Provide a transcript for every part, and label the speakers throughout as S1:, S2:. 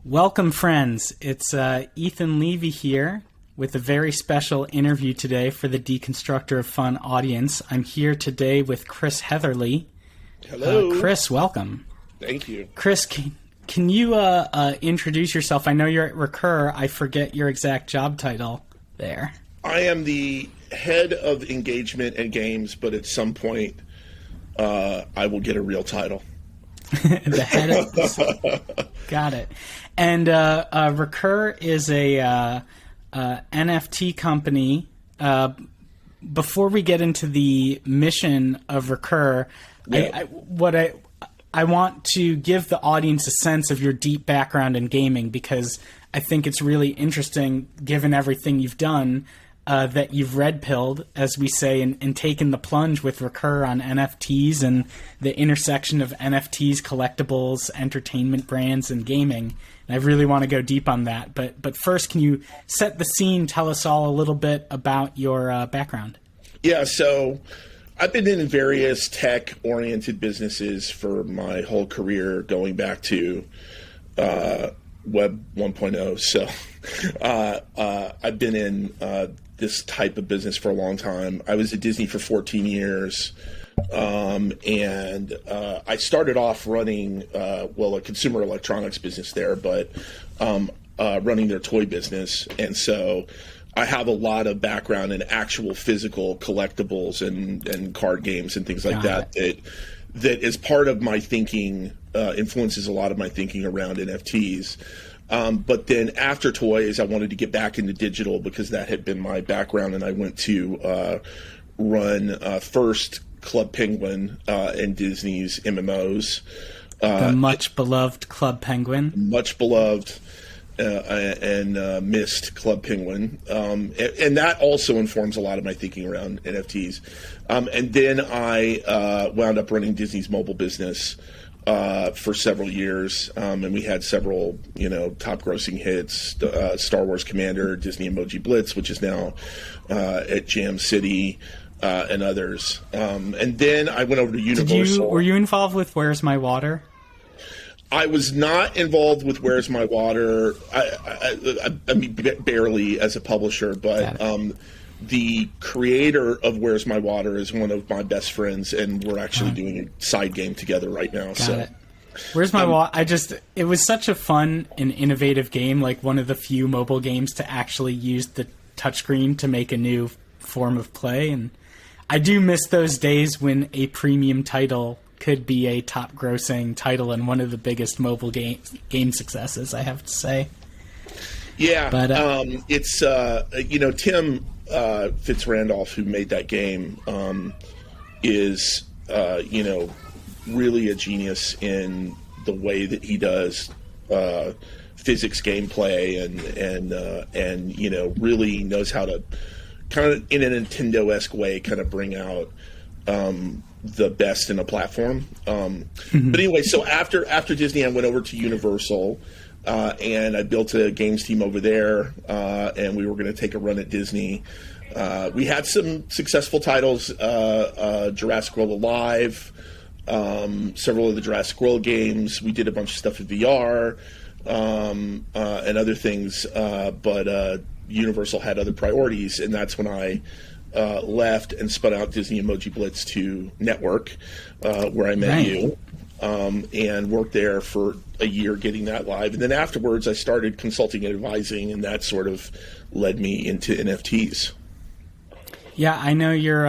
S1: Welcome, friends. It's Ethan Levy here with a very special interview today for the Deconstructor of Fun audience. I'm here today with Chris Heatherly.
S2: Hello.
S1: Chris, welcome.
S2: Thank you.
S1: Chris, can you introduce yourself? I know you're at Recur. I forget your exact job title there.
S2: I am the head of engagement and games, but at some point I will get a real title.
S1: The head of... Got it. And Recur is a NFT company. Before we get into the mission of Recur,
S2: Yeah.
S1: I want to give the audience a sense of your deep background in gaming, because I think it's really interesting, given everything you've done, that you've red-pilled, as we say, and taken the plunge with Recur on NFTs and the intersection of NFTs, collectibles, entertainment brands, and gaming. And I really want to go deep on that. But first, can you set the scene, tell us all a little bit about your background?
S2: Yeah, so I've been in various tech-oriented businesses for my whole career, going back to Web 1.0. So I've been in this type of business for a long time. I was at Disney for 14 years, and I started off running, a consumer electronics business there, but running their toy business. And so I have a lot of background in actual physical collectibles and card games and things like that is part of my thinking, influences a lot of my thinking around NFTs. But then after toys, I wanted to get back into digital because that had been my background, and I went to run first Club Penguin and Disney's MMOs.
S1: The much beloved Club Penguin.
S2: Much beloved and missed Club Penguin. And that also informs a lot of my thinking around NFTs. And then I wound up running Disney's mobile business for several years, and we had several, top grossing hits, Star Wars Commander, Disney Emoji Blitz, which is now at Jam City, and others. And then I went over to Universal.
S1: Were you involved with Where's My Water?
S2: I was not involved with Where's My Water. I mean, barely as a publisher, but the creator of Where's My Water is one of my best friends, and we're actually doing a side game together right now.
S1: Got it. Where's My Water? It was such a fun and innovative game, like one of the few mobile games to actually use the touchscreen to make a new form of play. And I do miss those days when a premium title could be a top-grossing title and one of the biggest mobile game successes, I have to say.
S2: Yeah,
S1: but
S2: it's Tim Fitzrandolph, who made that game, is really a genius in the way that he does physics gameplay and really knows how to kind of in a Nintendo-esque way kind of bring out the best in a platform. But anyway, so after Disney, I went over to Universal. And I built a games team over there, and we were going to take a run at Disney. We had some successful titles, Jurassic World Alive, several of the Jurassic World games. We did a bunch of stuff with VR and other things, but Universal had other priorities, and that's when I left and spun out Disney Emoji Blitz to Network, where I met you. And worked there for a year getting that live. And then afterwards, I started consulting and advising, and that sort of led me into NFTs.
S1: Yeah, I know you're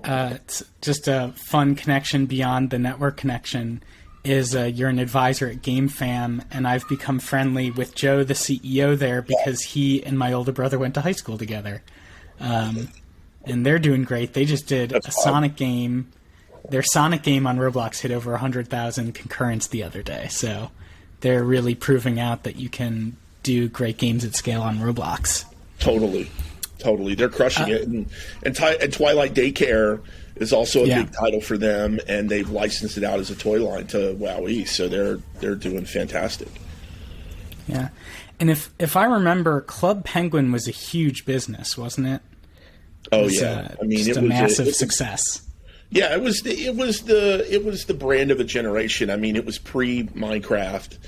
S1: it's just a fun connection beyond the network connection is you're an advisor at GameFam, and I've become friendly with Joe, the CEO there, because he and my older brother went to high school together. And they're doing great. They just did a Sonic game. Their Sonic game on Roblox hit over 100,000 concurrents the other day, so they're really proving out that you can do great games at scale on Roblox.
S2: Totally. They're crushing it, and Twilight Daycare is also a big title for them, and they've licensed it out as a toy line to WoW, so they're doing fantastic.
S1: Yeah, and if I remember, Club Penguin was a huge business, wasn't it?
S2: Oh yeah, I mean,
S1: it was a massive success.
S2: Yeah, it was the brand of a generation. I mean, it was pre-Minecraft.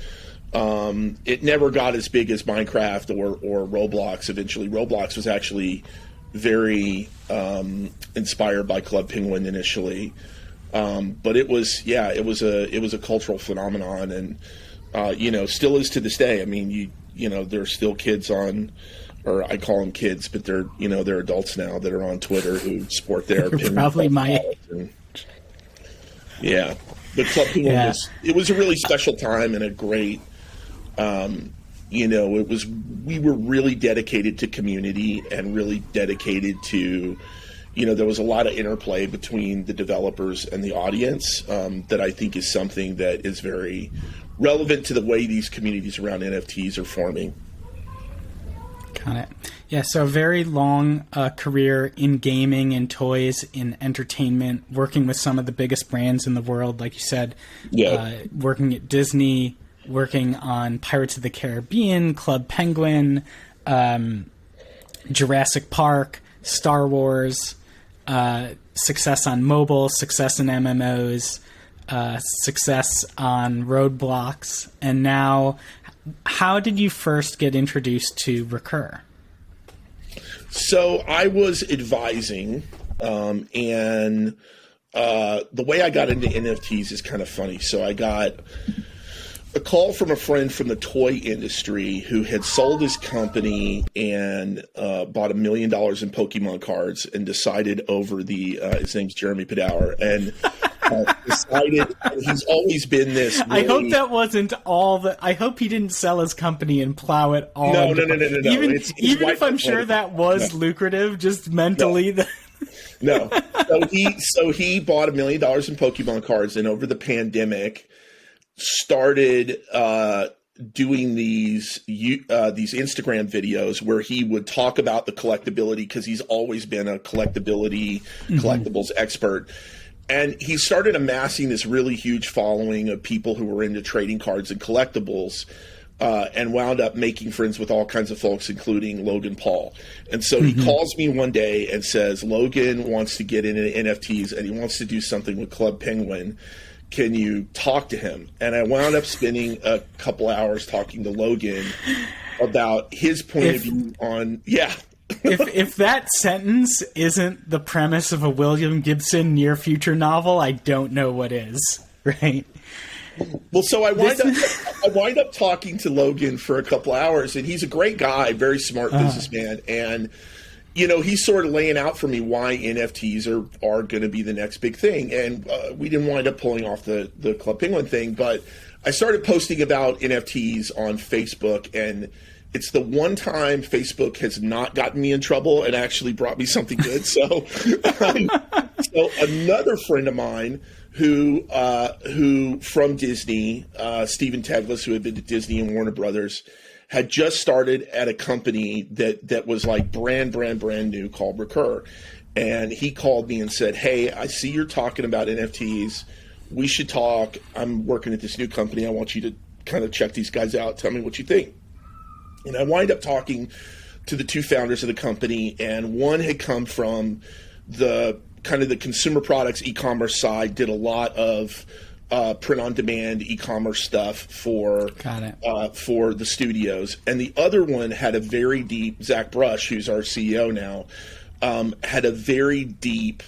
S2: It never got as big as Minecraft or Roblox. Eventually, Roblox was actually very inspired by Club Penguin initially, but it was a cultural phenomenon, and still is to this day. I mean, there are still kids on, or I call them kids, but they're adults now that are on Twitter who sport their
S1: probably my age.
S2: Yeah, but Club Penguin was a really special time and a great. We were really dedicated to community and really dedicated to, there was a lot of interplay between the developers and the audience that I think is something that is very relevant to the way these communities around NFTs are forming.
S1: Got it. Yeah, so a very long career in gaming and toys, in entertainment, working with some of the biggest brands in the world, like you said, working at Disney, working on Pirates of the Caribbean, Club Penguin, Jurassic Park, Star Wars, success on mobile, success in MMOs, success on Roadblocks, and now, how did you first get introduced to Recur?
S2: So I was advising, and the way I got into NFTs is kind of funny. So I got a call from a friend from the toy industry who had sold his company and bought $1 million in Pokemon cards and decided over his name's Jeremy Padower, and decided he's always been this. Really,
S1: I hope that wasn't all I hope he didn't sell his company and plow it all.
S2: No.
S1: Even if I'm sure that was lucrative, just mentally.
S2: No. So he bought $1 million in Pokemon cards, and over the pandemic, started doing these Instagram videos where he would talk about the collectability, because he's always been a collectibles expert. And he started amassing this really huge following of people who were into trading cards and collectibles, and wound up making friends with all kinds of folks, including Logan Paul. And so he calls me one day and says, Logan wants to get into NFTs and he wants to do something with Club Penguin. Can you talk to him? And I wound up spending a couple hours talking to Logan about his point of view on,
S1: if that sentence isn't the premise of a William Gibson near future novel, I don't know what is, right?
S2: Well, so I wind up talking to Logan for a couple hours, and he's a great guy, very smart businessman, and he's sort of laying out for me why NFTs are going to be the next big thing. And we didn't wind up pulling off the Club Penguin thing, but I started posting about NFTs on Facebook, and it's the one time Facebook has not gotten me in trouble and actually brought me something good. So, so another friend of mine who from Disney, Stephen Teglis, who had been to Disney and Warner Brothers, had just started at a company that was like brand new called Recur. And he called me and said, hey, I see you're talking about NFTs. We should talk. I'm working at this new company. I want you to kind of check these guys out. Tell me what you think. And I wind up talking to the two founders of the company, and one had come from the kind of the consumer products e-commerce side, did a lot of print-on-demand e-commerce stuff for the studios. And the other one had a very deep, Zach Brush, who's our CEO now, had a very deep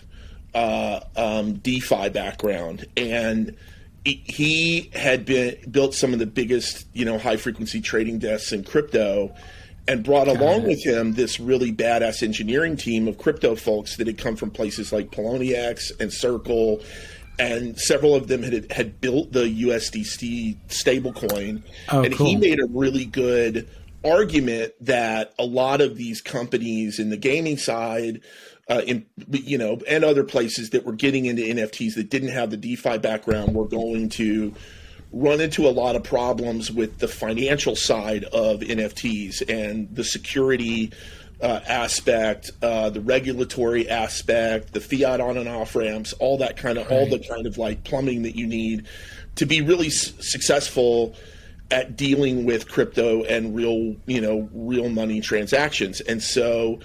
S2: DeFi background. And he had built some of the biggest, high-frequency trading desks in crypto, and brought along with him this really badass engineering team of crypto folks that had come from places like Poloniex and Circle, and several of them had built the USDC stablecoin. He made a really good argument that a lot of these companies in the gaming side, and other places that were getting into NFTs that didn't have the DeFi background were going to run into a lot of problems with the financial side of NFTs and the security aspect, the regulatory aspect, the fiat on and off ramps, all the kind of like plumbing that you need to be really successful at dealing with crypto and real money transactions. And so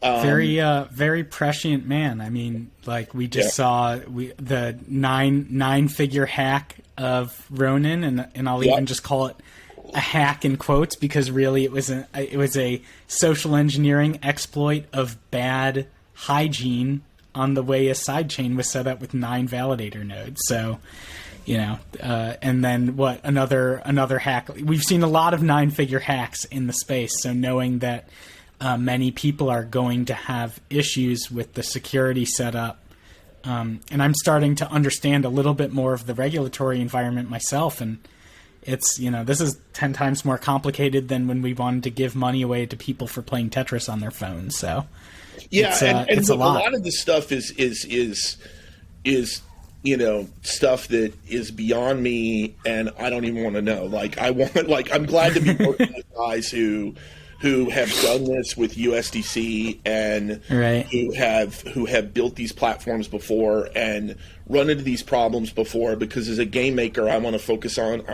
S1: very prescient man. I mean, like we just saw the nine figure hack of Ronin, and I'll even just call it a hack in quotes, because really it was a social engineering exploit of bad hygiene on the way a sidechain was set up with 9 validator nodes. So, and then another hack. We've seen a lot of 9-figure hacks in the space. So knowing that many people are going to have issues with the security setup, and I'm starting to understand a little bit more of the regulatory environment myself, and it's, this is 10 times more complicated than when we wanted to give money away to people for playing Tetris on their phones. So
S2: yeah,
S1: it's a lot.
S2: A lot of this stuff is stuff that is beyond me, and I don't even want to know. I'm glad to be working with guys who have done this with USDC and
S1: right.
S2: who have built these platforms before and run into these problems before. Because as a game maker, I want to focus on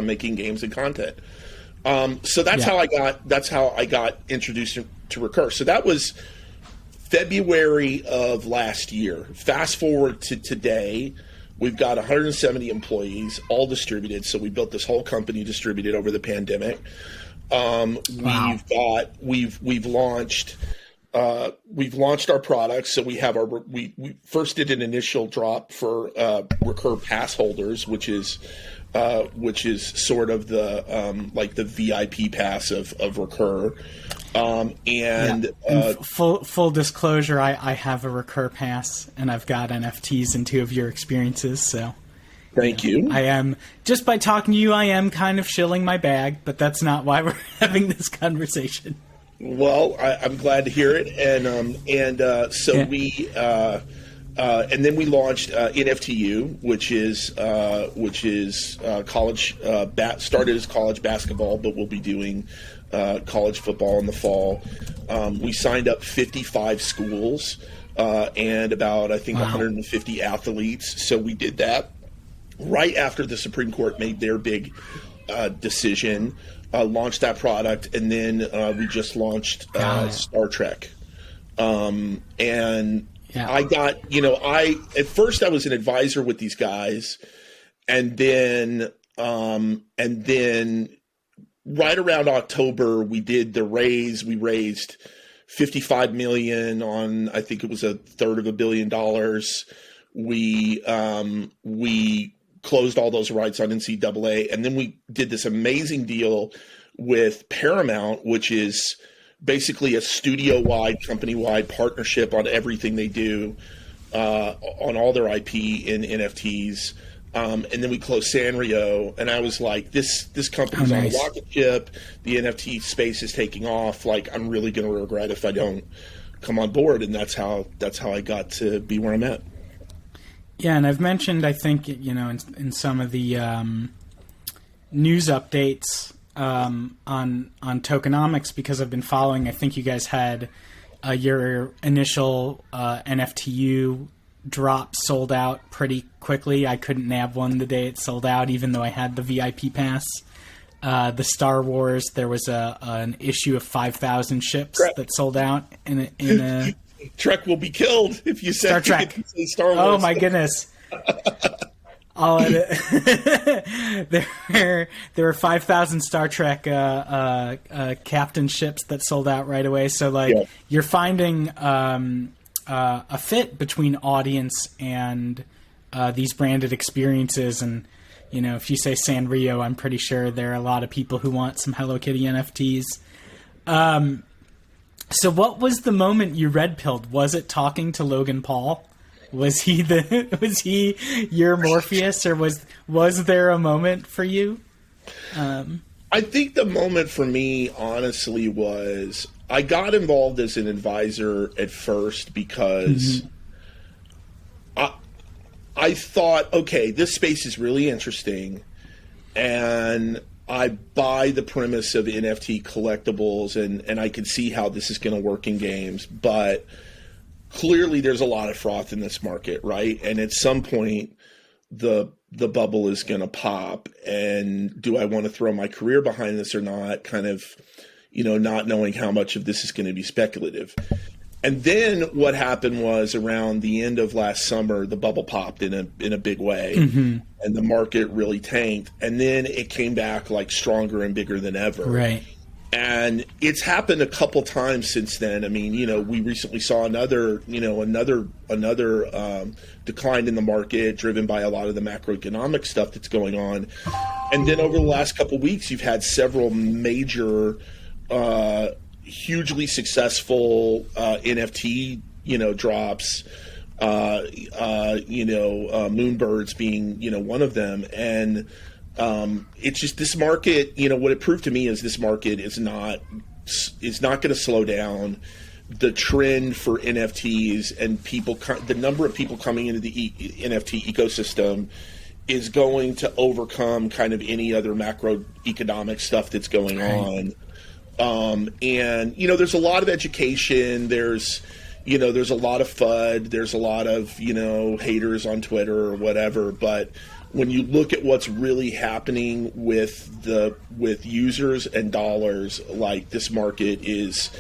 S2: making games and content. So that's how I got introduced to Recur. So that was February of last year. Fast forward to today, we've got 170 employees, all distributed. So we built this whole company distributed over the pandemic. Wow. We've launched our products. So we have we first did an initial drop for Recur pass holders, which is sort of the the VIP pass of Recur. And
S1: full disclosure, I have a Recur pass, and I've got NFTs in 2 of your experiences. So
S2: thank you.
S1: I am, just by talking to you, I am kind of shilling my bag, but that's not why we're having this conversation.
S2: Well, I'm glad to hear it, and then we launched NFTU, which is college started as college basketball, but we'll be doing college football in the fall. We signed up 55 schools and about 150 athletes. So we did that right after the Supreme Court made their big decision. Launched that product, and then we just launched Star Trek. I got, at first I was an advisor with these guys, and then right around October we did the raise. We raised $55 million on, I think it was $1/3 billion. We closed all those rights on NCAA, and then we did this amazing deal with Paramount, which is basically a studio-wide, company-wide partnership on everything they do, on all their IP in NFTs. And then we closed Sanrio, and I was like, this company's on a rocket ship. The NFT space is taking off. I'm really going to regret if I don't come on board. And that's how I got to be where I'm at.
S1: Yeah, and I've mentioned, I think, in some of the news updates on tokenomics, because I've been following. I think you guys had your initial NFTU drop sold out pretty quickly. I couldn't nab one the day it sold out, even though I had the VIP pass. The Star Wars, there was an issue of 5,000 ships that sold out in a
S2: Trek will be killed if you said
S1: Star Trek.
S2: Star Wars.
S1: Oh my goodness! There were 5,000 Star Trek captain ships that sold out right away. So you're finding a fit between audience and these branded experiences. And if you say Sanrio, I'm pretty sure there are a lot of people who want some Hello Kitty NFTs. So what was the moment you red pilled? Was it talking to Logan Paul? Was he your Morpheus, or was there a moment for you?
S2: I think the moment for me, honestly, was I got involved as an advisor at first because I thought, okay, this space is really interesting, and I buy the premise of NFT collectibles, and I can see how this is going to work in games, but clearly there's a lot of froth in this market, right? And at some point, the bubble is going to pop, and do I want to throw my career behind this or not? Kind of, not knowing how much of this is going to be speculative. And then what happened was around the end of last summer, the bubble popped in a big way, and the market really tanked. And then it came back like stronger and bigger than ever.
S1: Right.
S2: And it's happened a couple times since then. I mean, we recently saw another decline in the market driven by a lot of the macroeconomic stuff that's going on. And then over the last couple weeks, you've had several major, hugely successful NFT, drops. Moonbirds being, one of them, and it's just this market. What it proved to me is this market is not going to slow down. The trend for NFTs and the number of people coming into the NFT ecosystem is going to overcome kind of any other macroeconomic stuff that's going on. And there's a lot of education. There's a lot of FUD. There's a lot of haters on Twitter or whatever. But when you look at what's really happening with users and dollars, like this market is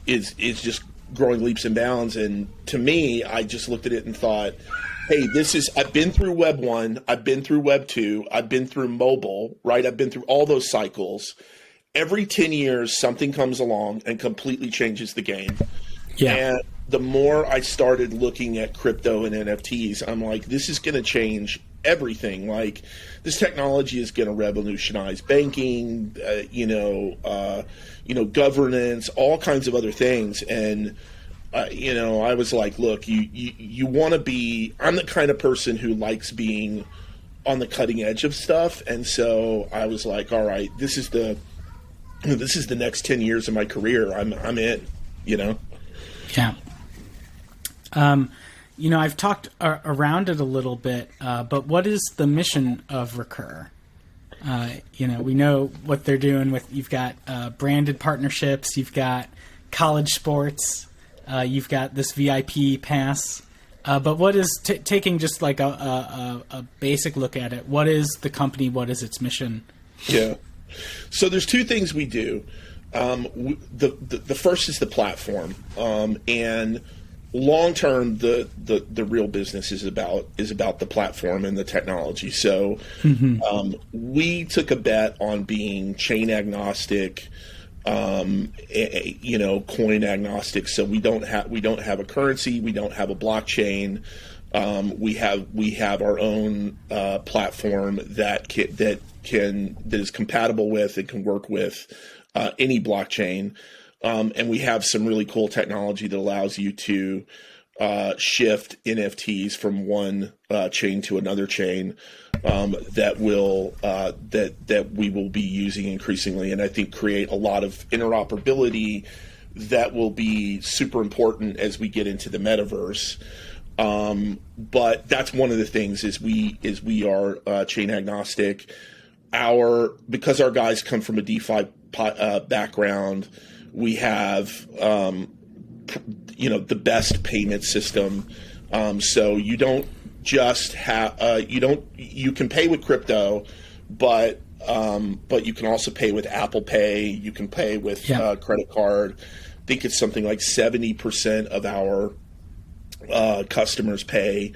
S2: just growing leaps and bounds. And to me, I just looked at it and thought, hey, I've been through Web 1, I've been through Web 2, I've been through mobile, right? I've been through all those cycles. Every 10 years, something comes along and completely changes the game. Yeah. And the more I started looking at crypto and NFTs, I'm like, this is going to change everything. Like, this technology is going to revolutionize banking, governance, all kinds of other things. And I was like, look, you want to be. I'm the kind of person who likes being on the cutting edge of stuff, and so I was like, all right, this is the next 10 years of my career. I'm in.
S1: Yeah. I've talked around it a little bit, but what is the mission of Recur? We know what they're doing with, you've got branded partnerships, you've got college sports, you've got this VIP pass. But what is, taking just like a basic look at it, what is the company, what is its mission?
S2: Yeah. So there's two things we do. The first is the platform, and long term, the real business is about the platform and the technology. So we took a bet on being chain agnostic, coin agnostic. So we don't have a currency, we don't have a blockchain. We have our own platform that is compatible with and can work with any blockchain. And we have some really cool technology that allows you to shift NFTs from one chain to another chain that we will be using increasingly, and I think create a lot of interoperability that will be super important as we get into the metaverse. But that's one of the things is we are chain agnostic. Because our guys come from a DeFi background, we have the best payment system. So you don't just have you can pay with crypto, but you can also pay with Apple Pay. You can pay with credit card. I think it's something like 70% of our customers pay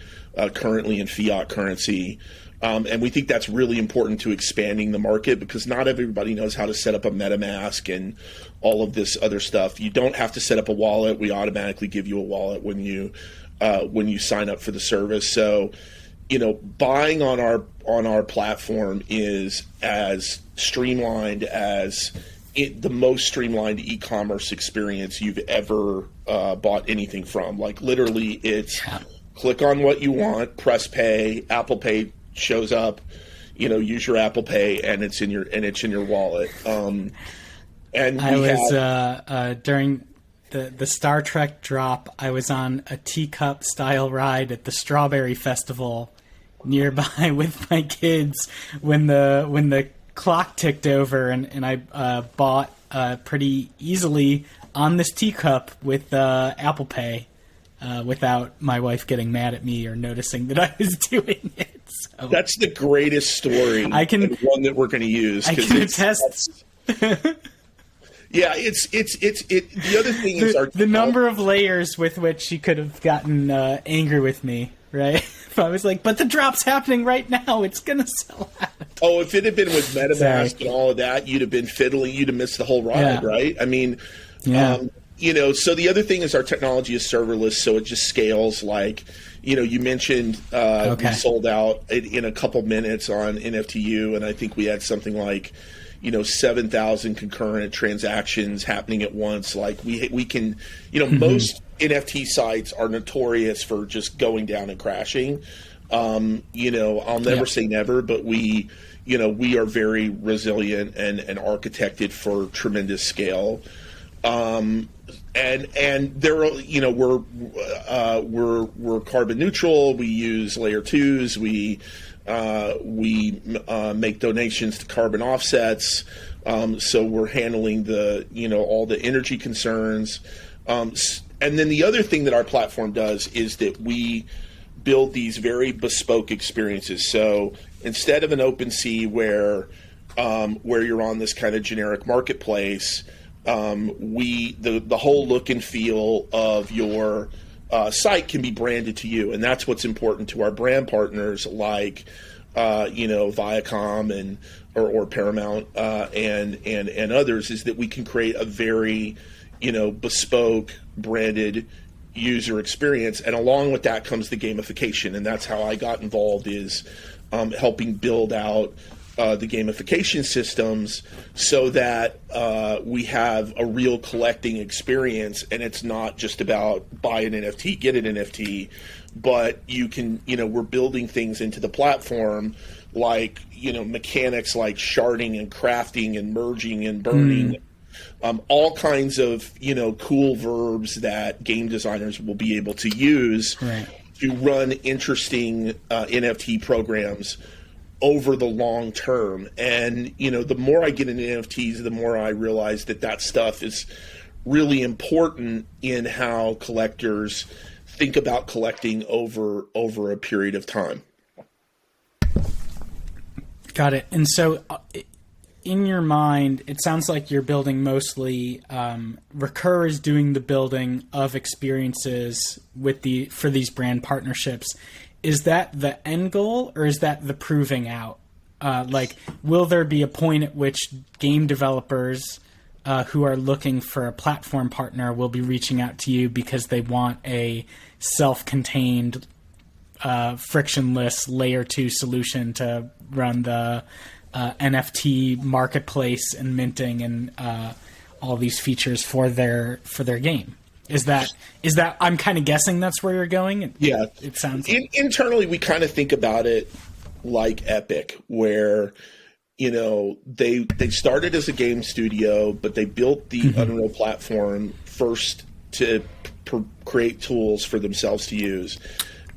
S2: currently in fiat currency. And we think that's really important to expanding the market because not everybody knows how to set up a MetaMask and all of this other stuff. You don't have to set up a wallet. We automatically give you a wallet when you sign up for the service. So, buying on our platform is as streamlined as the most streamlined e-commerce experience you've ever bought anything from. Like literally, it's click on what you want, press pay, Apple Pay shows up, use your Apple Pay, and it's in your wallet. And
S1: I was during the Star Trek drop, I was on a teacup style ride at the Strawberry Festival nearby with my kids when the clock ticked over, and I bought pretty easily on this teacup with Apple Pay without my wife getting mad at me or noticing that I was doing it. So
S2: that's the greatest story. And one that we're going to use.
S1: I can attest.
S2: Yeah, the other thing is
S1: the number of layers with which she could have gotten angry with me, right? If I was like, but the drop's happening right now, it's gonna sell out.
S2: Oh, if it had been with MetaMask and all of that, you'd have been fiddling, you'd have missed the whole ride, right? I mean, so the other thing is our technology is serverless, so it just scales like, you mentioned we sold out in a couple minutes on NFTU, and I think we had something like 7,000 concurrent transactions happening at once. Like we can, most NFT sites are notorious for just going down and crashing. I'll never say never, but we are very resilient and architected for tremendous scale. And there are, we're carbon neutral. We use layer 2s. We make donations to carbon offsets, so we're handling all the energy concerns. And then the other thing that our platform does is that we build these very bespoke experiences. So instead of an OpenSea where you're on this kind of generic marketplace, the whole look and feel of your site can be branded to you, and that's what's important to our brand partners like Viacom or Paramount and others, is that we can create a very bespoke branded user experience, and along with that comes the gamification, and that's how I got involved, is helping build out the gamification systems so that we have a real collecting experience, and it's not just about buy an NFT, get an NFT, but you can, we're building things into the platform like, mechanics like sharding and crafting and merging and burning, all kinds of, cool verbs that game designers will be able to use to run interesting NFT programs over the long term. And, the more I get into NFTs, the more I realize that stuff is really important in how collectors think about collecting over a period of time.
S1: Got it. And so in your mind, it sounds like you're building mostly, Recur is doing the building of experiences for these brand partnerships. Is that the end goal, or is that the proving out? Will there be a point at which game developers who are looking for a platform partner will be reaching out to you because they want a self-contained, frictionless layer 2 solution to run the NFT marketplace and minting and all these features for their game? Is that I'm kind of guessing that's where you're going?
S2: Yeah.
S1: It sounds
S2: internally we kind of think about it like Epic, where they started as a game studio, but they built the Unreal platform first to create tools for themselves to use,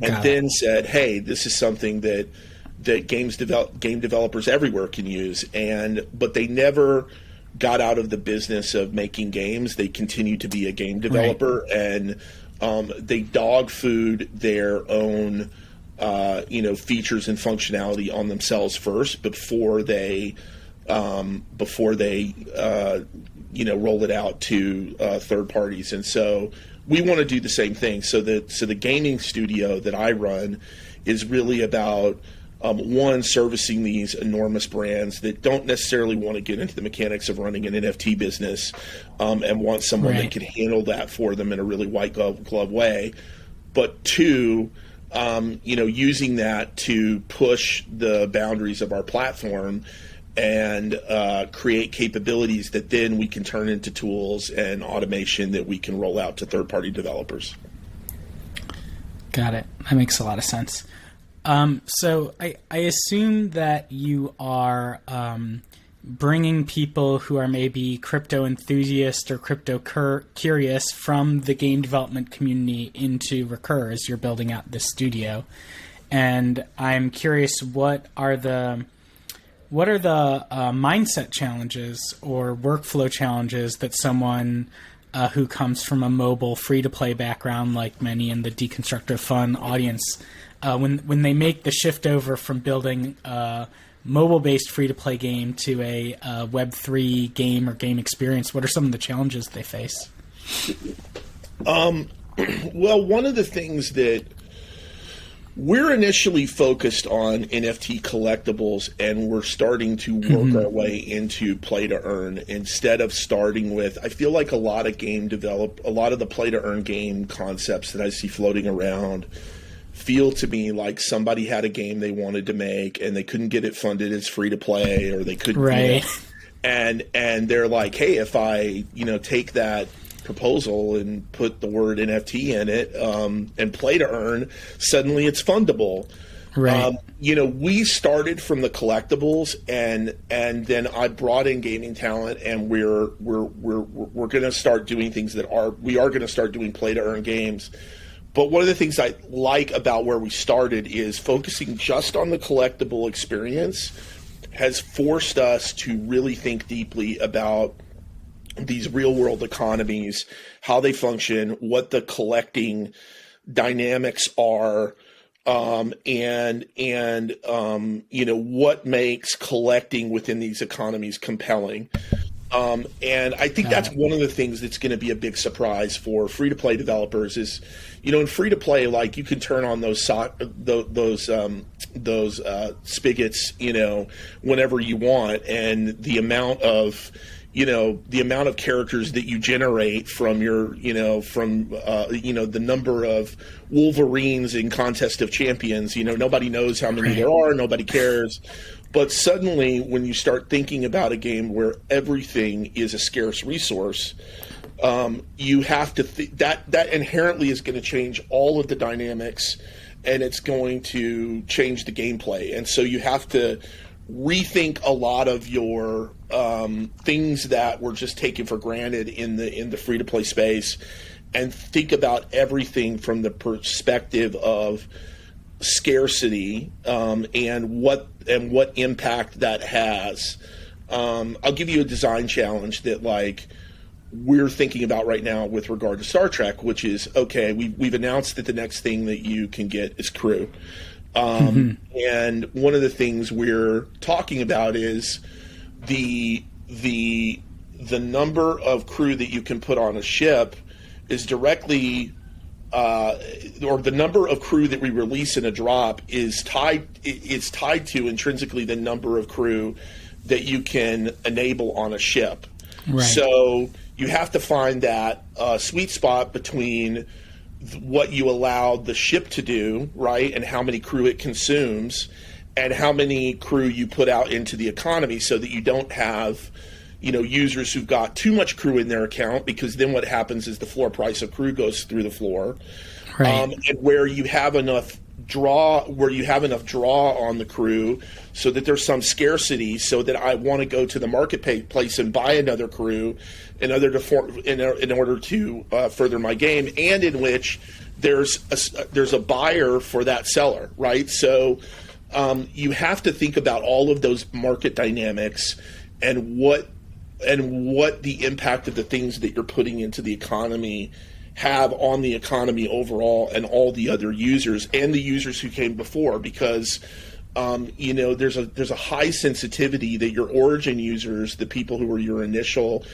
S2: and then said, hey, this is something that game developers everywhere can use, but they never got out of the business of making games. They continue to be a game developer, and they dog food their own features and functionality on themselves first before they roll it out to third parties. And so we want to do the same thing. So the gaming studio that I run is really about one, servicing these enormous brands that don't necessarily want to get into the mechanics of running an NFT business, and want someone that can handle that for them in a really white glove way. But two, using that to push the boundaries of our platform and create capabilities that then we can turn into tools and automation that we can roll out to third-party developers.
S1: Got it. That makes a lot of sense. So I assume that you are bringing people who are maybe crypto enthusiasts or crypto curious from the game development community into Recurs. You're building out this studio, and I'm curious, what are the mindset challenges or workflow challenges that someone who comes from a mobile free-to-play background, like many in the Deconstructive Fun audience, when they make the shift over from building mobile-based free-to-play game to a Web3 game or game experience? What are some of the challenges they face?
S2: Well, one of the things that we're initially focused on NFT collectibles, and we're starting to work our way into play to earn instead of starting with. I feel like a lot of the play to earn game concepts that I see floating around feel to me like somebody had a game they wanted to make and they couldn't get it funded as free to play, or they couldn't.
S1: Right.
S2: And they're like, hey, if I take that proposal and put the word NFT in it and play to earn, suddenly it's fundable.
S1: Right.
S2: We started from the collectibles, and then I brought in gaming talent, and we're going to start doing things we are going to start doing play to earn games. But one of the things I like about where we started is focusing just on the collectible experience has forced us to really think deeply about these real-world economies, how they function, what the collecting dynamics are, and what makes collecting within these economies compelling. And I think that's one of the things that's going to be a big surprise for free-to-play developers is, in free-to-play, like, you can turn on those spigots, whenever you want, and the amount of characters that you generate from your, the number of Wolverines in Contest of Champions, nobody knows how many there are, nobody cares. But suddenly, when you start thinking about a game where everything is a scarce resource, you have to that inherently is going to change all of the dynamics, and it's going to change the gameplay. And so you have to rethink a lot of your things that were just taken for granted in the free to play space, and think about everything from the perspective of scarcity and what impact that has. I'll give you a design challenge that we're thinking about right now with regard to Star Trek, which is, okay, we've announced that the next thing that you can get is crew. And one of the things we're talking about is the number of crew that you can put on a ship is directly or the number of crew that we release in a drop is tied to intrinsically the number of crew that you can enable on a ship.
S1: Right.
S2: So you have to find that sweet spot between what you allow the ship to do, right, and how many crew it consumes, and how many crew you put out into the economy, so that you don't have, users who've got too much crew in their account, because then what happens is the floor price of crew goes through the floor.
S1: Right.
S2: And where you have enough draw on the crew, so that there's some scarcity, so that I want to go to the marketplace and buy another crew in order to further my game, and in which there's a buyer for that seller, right? So you have to think about all of those market dynamics and what the impact of the things that you're putting into the economy have on the economy overall, and all the other users and the users who came before, because there's a high sensitivity that your origin users, the people who were your initial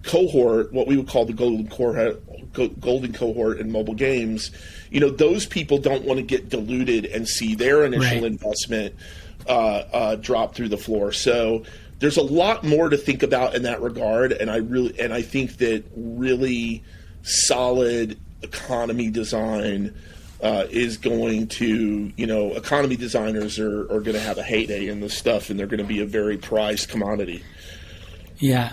S2: cohort, what we would call the golden cohort in mobile games, those people don't want to get diluted and see their initial investment drop through the floor. So there's a lot more to think about in that regard, and I think that really solid economy design is going to, economy designers are going to have a heyday in this stuff, and they're going to be a very prized commodity.
S1: Yeah,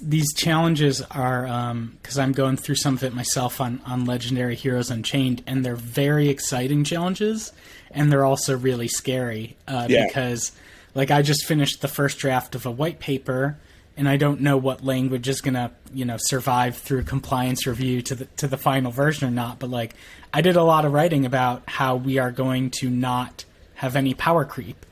S1: these challenges are, because I'm going through some of it myself on Legendary Heroes Unchained, and they're very exciting challenges, and they're also really scary, because, I just finished the first draft of a white paper, and I don't know what language is going to, survive through compliance review to the final version or not, but, I did a lot of writing about how we are going to not have any power creep,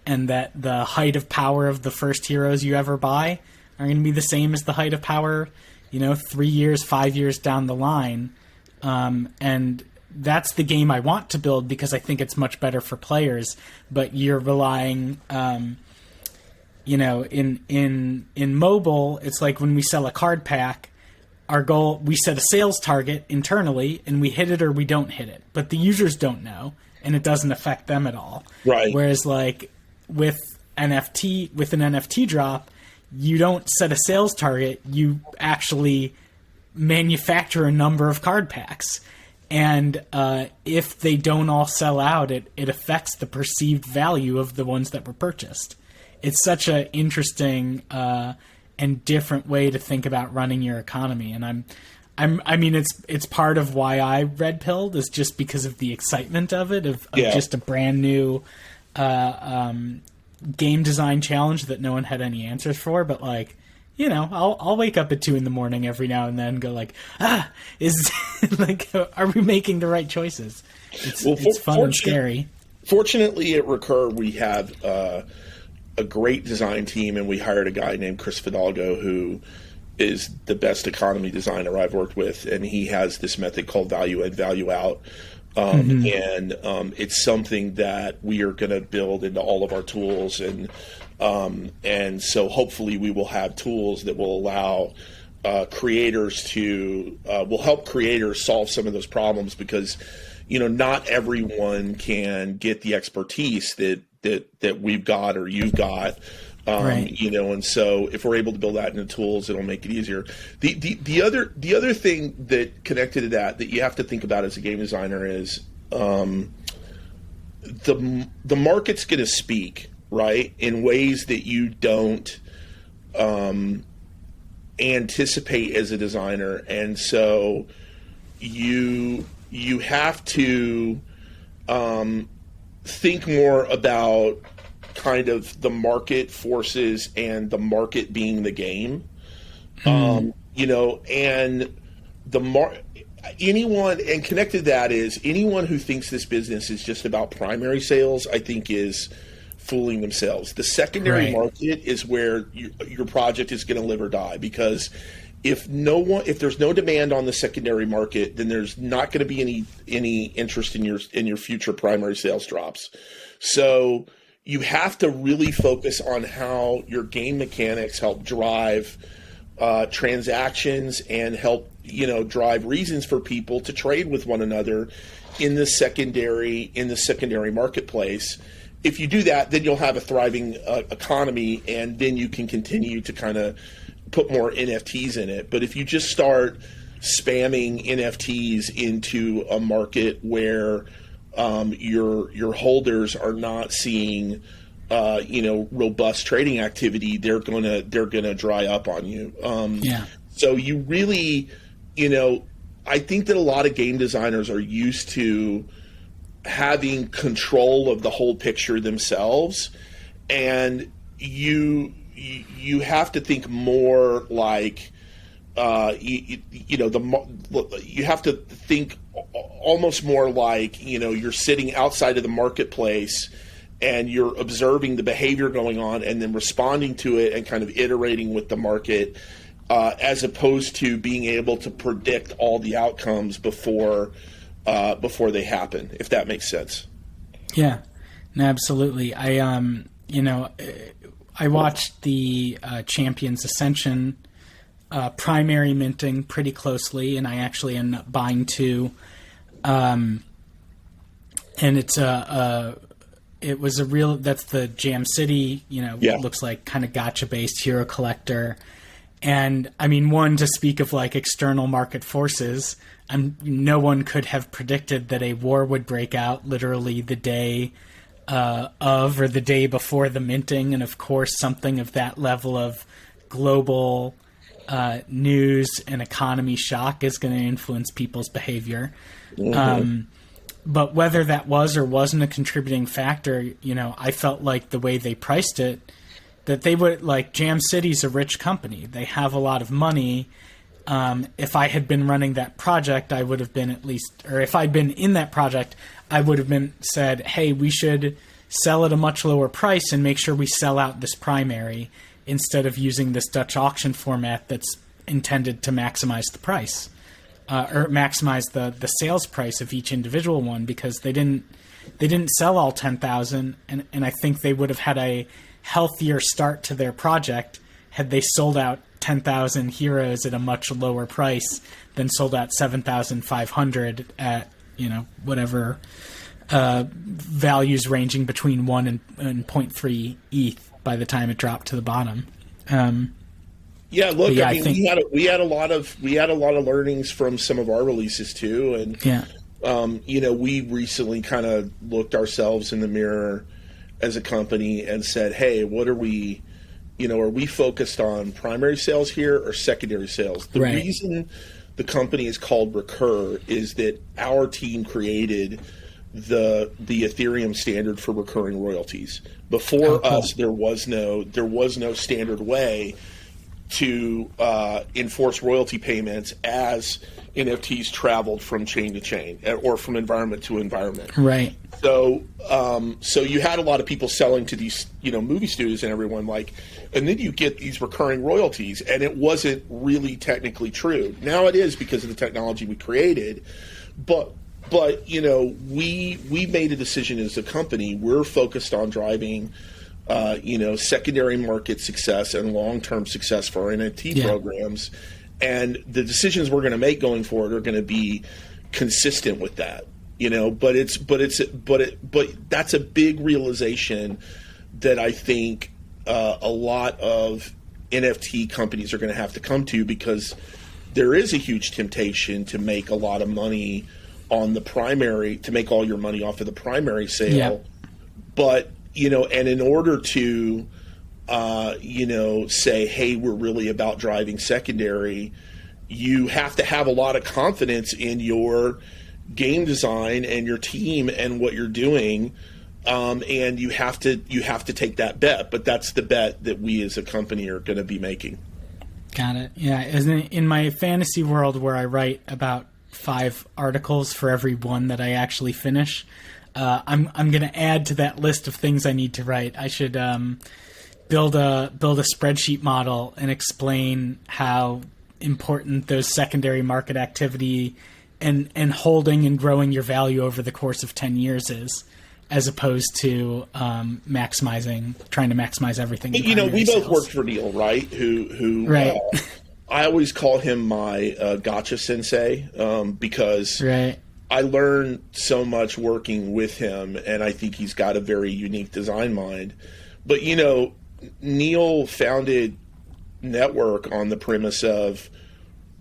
S1: and that the height of power of the first heroes you ever buy are going to be the same as the height of power, 3 years, 5 years down the line. And that's the game I want to build, because I think it's much better for players. But you're relying in mobile, it's like when we sell a card pack, our goal, we set a sales target internally and we hit it or we don't hit it, but the users don't know and it doesn't affect them at all.
S2: Right.
S1: Whereas like with an NFT drop, you don't set a sales target. You actually manufacture a number of card packs. And if they don't all sell out, it affects the perceived value of the ones that were purchased. It's such an interesting and different way to think about running your economy. And it's part of why I red pilled, is just because of the excitement of it, of just a brand new game design challenge that no one had any answers for. But like, I'll wake up at 2 a.m. every now and then and go like, is like, are we making the right choices? It's fun and scary. Fortunately,
S2: at Recur, we have a great design team, and we hired a guy named Chris Fidalgo, who is the best economy designer I've worked with, and he has this method called value in, value out. And it's something that we are going to build into all of our tools, and so hopefully we will have tools that will allow creators to will help creators solve some of those problems, because not everyone can get the expertise that we've got or you've got.
S1: Right.
S2: And so if we're able to build that into tools, it'll make it easier. The other thing that connected to that you have to think about as a game designer is the market's going to speak, right, in ways that you don't anticipate as a designer, and so you have to think more about kind of the market forces and the market being the game. And anyone, and connected to that is anyone who thinks this business is just about primary sales, I think is fooling themselves. The secondary market is where your project is going to live or die, because if there's no demand on the secondary market, then there's not going to be any interest in your future primary sales drops. So you have to really focus on how your game mechanics help drive transactions and help drive reasons for people to trade with one another in the secondary marketplace. If you do that, then you'll have a thriving economy, and then you can continue to kind of put more NFTs in it. But if you just start spamming NFTs into a market where your holders are not seeing robust trading activity, they're gonna dry up on you. So you really, I think that a lot of game designers are used to having control of the whole picture themselves, and you have to think more like you have to think almost more like you're sitting outside of the marketplace and you're observing the behavior going on and then responding to it and kind of iterating with the market, as opposed to being able to predict all the outcomes before they happen, if that makes sense.
S1: Yeah, no, absolutely. I watched the Champions Ascension primary minting pretty closely, and I actually ended up buying 2. And it's it was a real, that's the Jam City, looks like kind of gacha based hero collector. And I mean, one, to speak of like external market forces, no one could have predicted that a war would break out literally the day of or the day before the minting. And of course, something of that level of global news and economy shock is going to influence people's behavior. But whether that was or wasn't a contributing factor, I felt like the way they priced it, that they would, like, Jam City's a rich company. They have a lot of money. If I had been running that project, I would have been if I'd been in that project, I would have been said, hey, we should sell at a much lower price and make sure we sell out this primary instead of using this Dutch auction format that's intended to maximize the price. Or maximize the sales price of each individual one, because they didn't sell all 10,000, and I think they would have healthier start to their project had they sold out 10,000 heroes at a much lower price than sold out 7,500 at, whatever values ranging between 1 and 0.3 ETH by the time it dropped to the bottom.
S2: Yeah, look, I mean, we had a lot of learnings from some of our releases too, and we recently kind of looked ourselves in the mirror as a company and said, hey, what are we, are we focused on primary sales here or secondary sales? The reason the company is called Recur is that our team created the Ethereum standard for recurring royalties. Before us, there was no standard way to enforce royalty payments as NFTs traveled from chain to chain or from environment to environment.
S1: Right.
S2: So you had a lot of people selling to these, movie studios and everyone and then you get these recurring royalties, and it wasn't really technically true. Now it is because of the technology we created, but we made a decision as a company. We're focused on driving secondary market success and long-term success for our NFT programs. And the decisions we're going to make going forward are going to be consistent with that, but that's a big realization that I think a lot of NFT companies are going to have to come to, because there is a huge temptation to make a lot of money on the primary, to make all your money off of the primary sale. Yeah. But, and in order to, say, hey, we're really about driving secondary, you have to have a lot of confidence in your game design and your team and what you're doing. And you have to take that bet, but that's the bet that we as a company are going to be making.
S1: Got it. Yeah. In my fantasy world where I write about 5 articles for every one that I actually finish, I'm going to add to that list of things I need to write. I should build a spreadsheet model and explain how important those secondary market activity and holding and growing your value over the course of 10 years is, as opposed to trying to maximize everything.
S2: We both worked for Neil, right? Who
S1: right.
S2: I always call him my gotcha sensei, because I learned so much working with him, and I think he's got a very unique design mind. But, Neil founded Network on the premise of,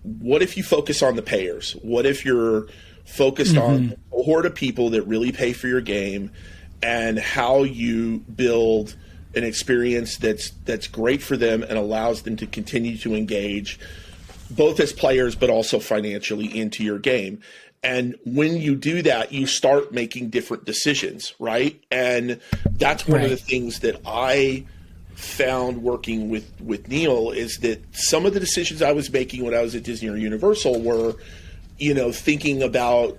S2: what if you focus on the payers? What if you're focused on a cohort of people that really pay for your game, and how you build an experience that's great for them and allows them to continue to engage both as players but also financially into your game. And when you do that, you start making different decisions, right? And that's one of the things that I found working with Neil, is that some of the decisions I was making when I was at Disney or Universal were, thinking about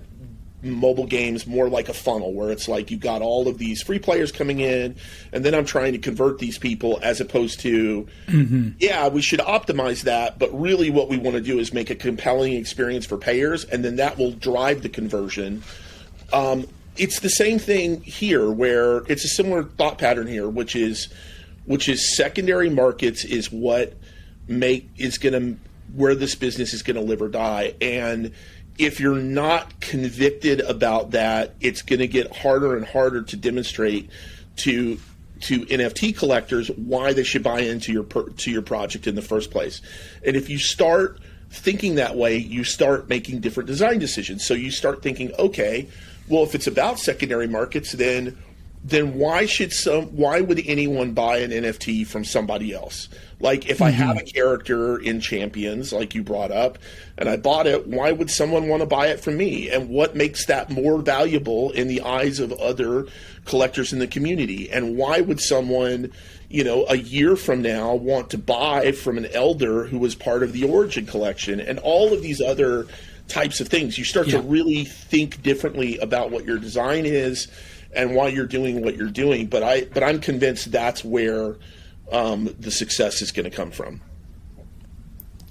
S2: mobile games more like a funnel, where it's like you've got all of these free players coming in, and then I'm trying to convert these people, as opposed to, we should optimize that, but really what we want to do is make a compelling experience for payers, and then that will drive the conversion. It's the same thing here, where it's a similar thought pattern here, which is secondary markets is where this business is going to live or die. And if you're not convicted about that, it's going to get harder and harder to demonstrate to NFT collectors why they should buy into your project in the first place. And if you start thinking that way, you start making different design decisions. So you start thinking, okay, well, if it's about secondary markets, then why would anyone buy an NFT from somebody else? Like, if I have a character in Champions, like you brought up, and I bought it, why would someone want to buy it from me? And what makes that more valuable in the eyes of other collectors in the community? And why would someone, a year from now want to buy from an elder who was part of the Origin collection? And all of these other types of things. You start to really think differently about what your design is and why you're doing what you're doing. But I'm convinced that's where the success is going to come from.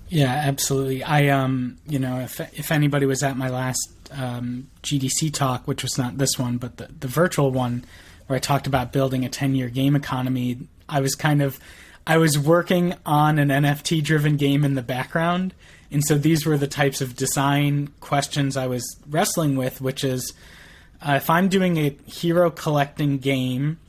S1: Yeah, absolutely. I if anybody was at my last GDC talk, which was not this one, but the virtual one, where I talked about building a 10-year game economy, I was working on an NFT driven game in the background. And so these were the types of design questions I was wrestling with, which is, if I'm doing a hero collecting game,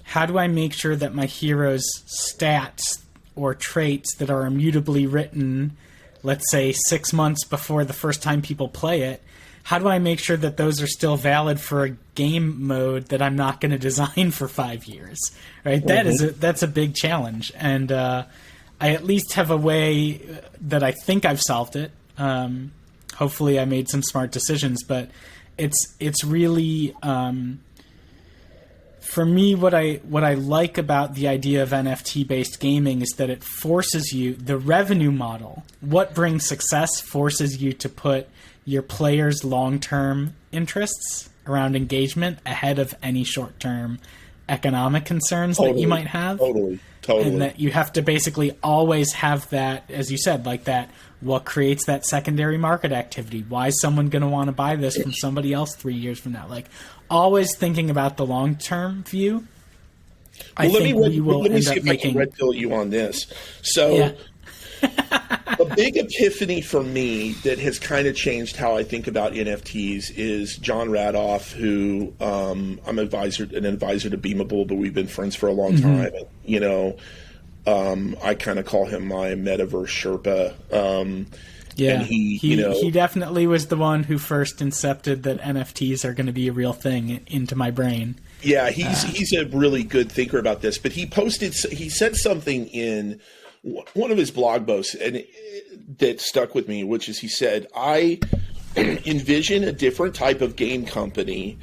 S1: how do I make sure that my hero's stats or traits that are immutably written, let's say 6 months before the first time people play it, how do I make sure that those are still valid for a game mode that I'm not going to design for 5 years? Right? That's a big challenge, and I at least have a way that I think I've solved it. Hopefully, I made some smart decisions, but it's really for me what I like about the idea of NFT based gaming is that it forces you, the revenue model, what brings success forces you to put your players' long-term interests around engagement ahead of any short-term economic concerns that you might have.
S2: Totally.
S1: And that you have to basically always have that, as you said, like that, what creates that secondary market activity? Why is someone going to want to buy this from somebody else 3 years from now? Like, always thinking about the long-term view.
S2: Let me see if I can red pill you on this. So... Yeah. A big epiphany for me that has kind of changed how I think about NFTs is John Radoff, who I'm an advisor to Beamable, but we've been friends for a long time. And, I kind of call him my metaverse Sherpa.
S1: And he definitely was the one who first incepted that NFTs are going to be a real thing into my brain.
S2: Yeah, he's a really good thinker about this. But he said something in one of his blog posts and that stuck with me, which is he said, I envision a different type of game company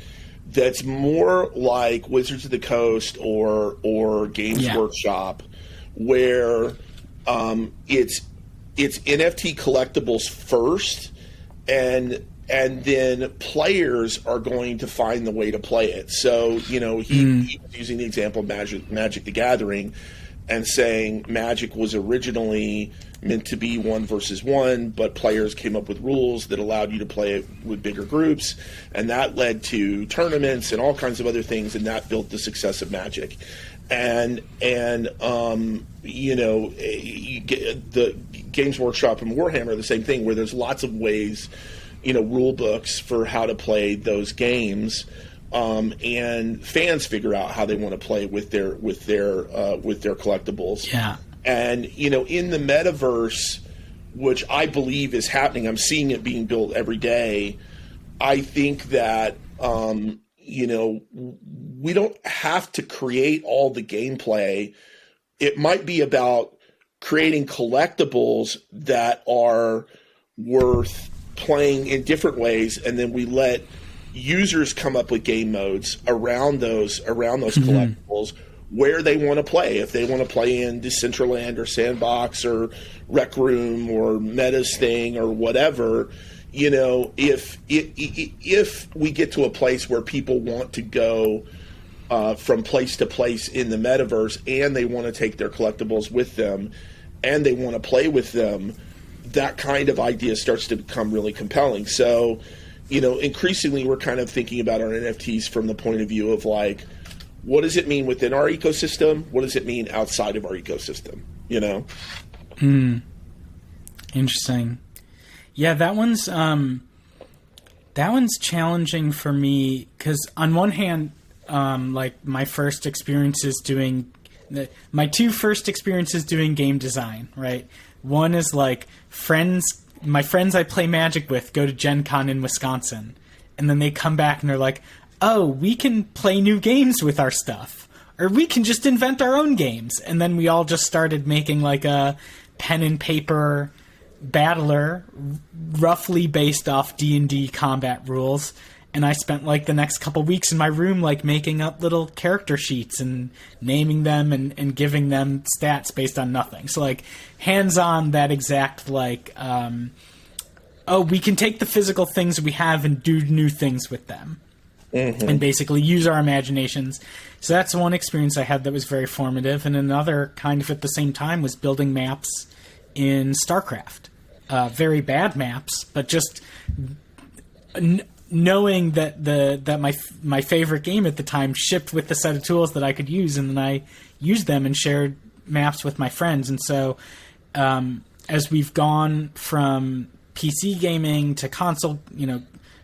S2: that's more like Wizards of the Coast or Games Workshop, where it's NFT collectibles first, and then players are going to find the way to play it. So, he was using the example of Magic the Gathering, and saying Magic was originally meant to be 1 versus 1, but players came up with rules that allowed you to play it with bigger groups, and that led to tournaments and all kinds of other things, and that built the success of Magic. And the Games Workshop and Warhammer are the same thing, where there's lots of ways, rule books for how to play those games. And fans figure out how they want to play with their collectibles.
S1: Yeah.
S2: And in the metaverse, which I believe is happening, I'm seeing it being built every day. I think that we don't have to create all the gameplay. It might be about creating collectibles that are worth playing in different ways, and then we let users come up with game modes around those collectibles where they want to play. If they want to play in Decentraland or Sandbox or Rec Room or Meta's thing or whatever, if we get to a place where people want to go from place to place in the metaverse, and they want to take their collectibles with them, and they want to play with them, that kind of idea starts to become really compelling. So, increasingly we're kind of thinking about our NFTs from the point of view of like, what does it mean within our ecosystem? What does it mean outside of our ecosystem?
S1: Interesting. Yeah, that one's challenging for me because on one hand, like my first experiences doing my two first experiences doing game design, right? One is like my friends I play Magic with go to Gen Con in Wisconsin, and then they come back and they're like, oh, we can play new games with our stuff, or we can just invent our own games. And then we all just started making like a pen and paper battler roughly based off D&D combat rules. And I spent like the next couple weeks in my room like making up little character sheets and naming them and giving them stats based on nothing. So like hands-on that exact like, we can take the physical things we have and do new things with them. Mm-hmm. And basically use our imaginations. So that's one experience I had that was very formative. And another kind of at the same time was building maps in StarCraft. Very bad maps, but just knowing that my favorite game at the time shipped with the set of tools that I could use, and then I used them and shared maps with my friends. And so as we've gone from PC gaming to console,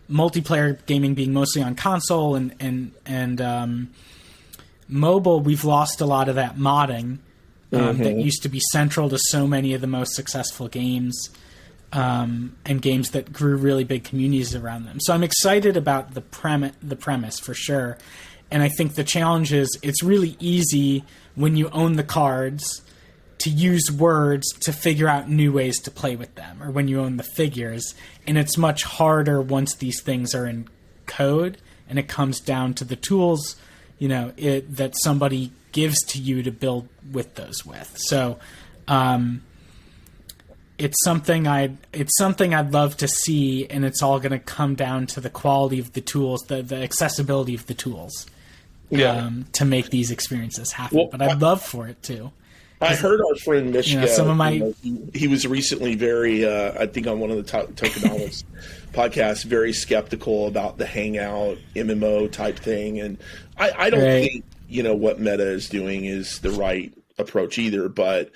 S1: multiplayer gaming being mostly on console and mobile, we've lost a lot of that modding that used to be central to so many of the most successful games and games that grew really big communities around them. So I'm excited about the premise for sure. And I think the challenge is it's really easy when you own the cards to use words to figure out new ways to play with them, or when you own the figures. And it's much harder once these things are in code and it comes down to the tools, that somebody gives to you to build with those with. So it's something I'd love to see, and it's all going to come down to the quality of the tools, the accessibility of the tools, to make these experiences happen.
S2: Well,
S1: but I'd love for it too.
S2: I heard our friend Mishka.
S1: Some of my
S2: he was recently very, I think, on one of the Tokenomics podcasts, very skeptical about the Hangout MMO type thing, and I don't think what Meta is doing is the right approach either. But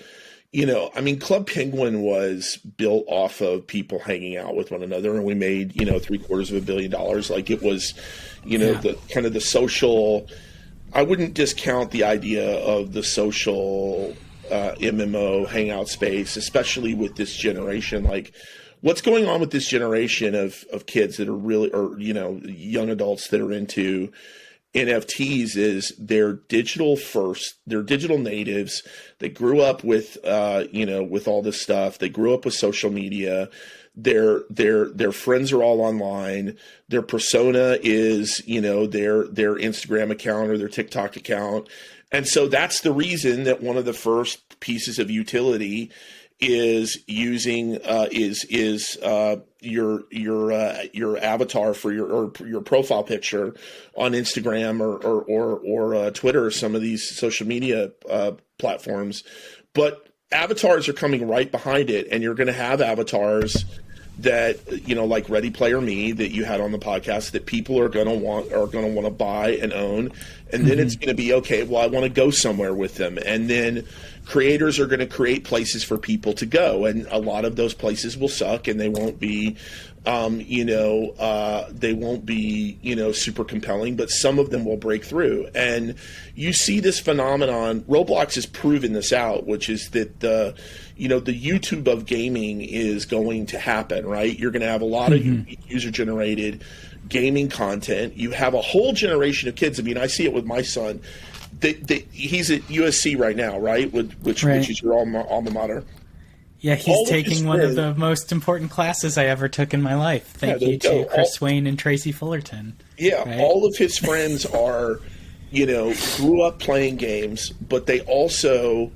S2: Club Penguin was built off of people hanging out with one another, and we made $750 million. Like, it was, the kind of the social. I wouldn't discount the idea of the social MMO hangout space, especially with this generation. Like, what's going on with this generation of kids that are really, or young adults that are into NFTs is they're digital first. They're digital natives. They grew up with with all this stuff. They grew up with social media. Their friends are all online. Their persona is their Instagram account or their TikTok account. And so that's the reason that one of the first pieces of utility is using your avatar for your profile picture on Instagram or Twitter or some of these social media platforms. But avatars are coming right behind it, and you're going to have avatars that like Ready Player Me that you had on the podcast that people are going to want to buy and own, and then it's going to be okay. Well, I want to go somewhere with them, and then creators are going to create places for people to go, and a lot of those places will suck, and they won't be, super compelling, but some of them will break through. And you see this phenomenon. Roblox has proven this out, which is that the YouTube of gaming is going to happen, right? You're going to have a lot of user-generated gaming content. You have a whole generation of kids. I mean, I see it with my son. He's at USC right now, right? Which is your alma mater.
S1: Yeah, he's taking one of the most important classes I ever took in my life. Thank you to Chris Swain and Tracy Fullerton.
S2: Yeah, right? All of his friends are, grew up playing games, but they also,